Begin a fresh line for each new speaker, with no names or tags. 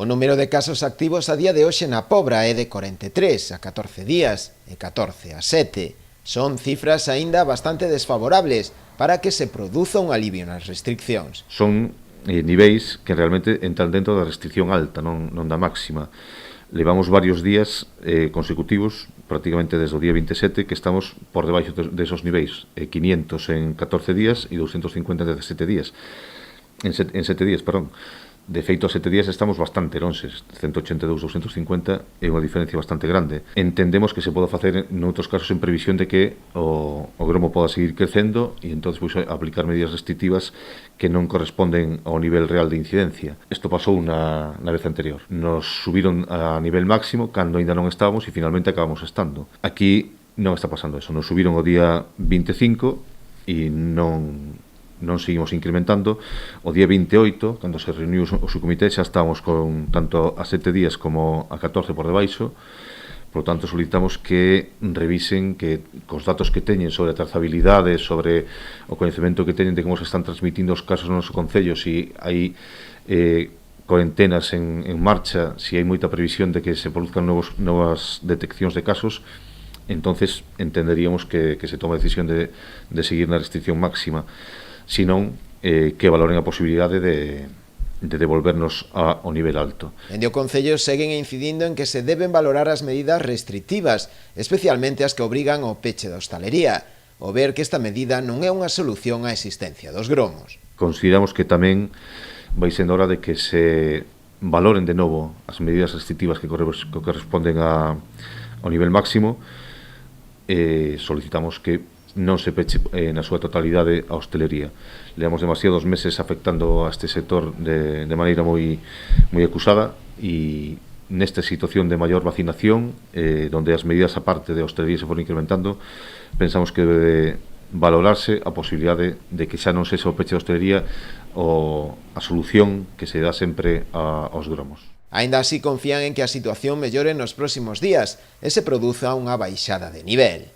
O número de casos activos a día de hoxe na Pobra é de 43 a 14 días e 14 a 7. Son cifras aínda bastante desfavorables para que se produza un alivio nas restriccións.
Son niveis que realmente entran dentro da restricción alta, non da máxima. Levamos varios días consecutivos, prácticamente desde o día 27, que estamos por debaixo desos niveis, 500 en 14 días e 250 en 7 días. En 7 días, perdón. De feito, a 7 días estamos bastante lonxes, 182, 250 é unha diferencia bastante grande. Entendemos que se pode facer noutros casos en previsión de que o gromo poda seguir crecendo e entón aplicar medidas restrictivas que non corresponden ao nivel real de incidencia. Isto pasou na vez anterior. Nos subiron a nivel máximo cando ainda non estábamos e finalmente acabamos estando. Aquí non está pasando eso. Nos subiron o día 25 e non seguimos incrementando. O día 28, cando se reuniu o subcomité, xa estábamos con tanto a 7 días como a 14 por debaixo. Por lo tanto, solicitamos que revisen que cos datos que teñen sobre a trazabilidade, sobre o coñecemento que teñen de como se están transmitindo os casos no noso concello, se hai cuarentenas en marcha, se hai moita previsión de que se produzcan novas deteccións de casos, entonces entenderíamos que se toma a decisión de seguir na restricción máxima. Senón que valoren a posibilidade de devolvernos ao nivel alto.
Dende o Concello seguen incidindo en que se deben valorar as medidas restrictivas, especialmente as que obrigan ao peche da hostalería, ao ver que esta medida non é unha solución á existencia dos gromos.
Consideramos que tamén vai sendo hora de que se valoren de novo as medidas restrictivas que corresponden ao nivel máximo. Solicitamos que non se peche na súa totalidade a hostelería. Levamos demasiados meses afectando a este sector de maneira moi acusada e nesta situación de maior vacinación, donde as medidas aparte de hostelería se foron incrementando, pensamos que debe de valorarse a posibilidade de que xa non sexa o peche de hostelería a solución que se dá sempre aos gromos.
Aínda así confían en que a situación mellore nos próximos días e se produza unha baixada de nivel.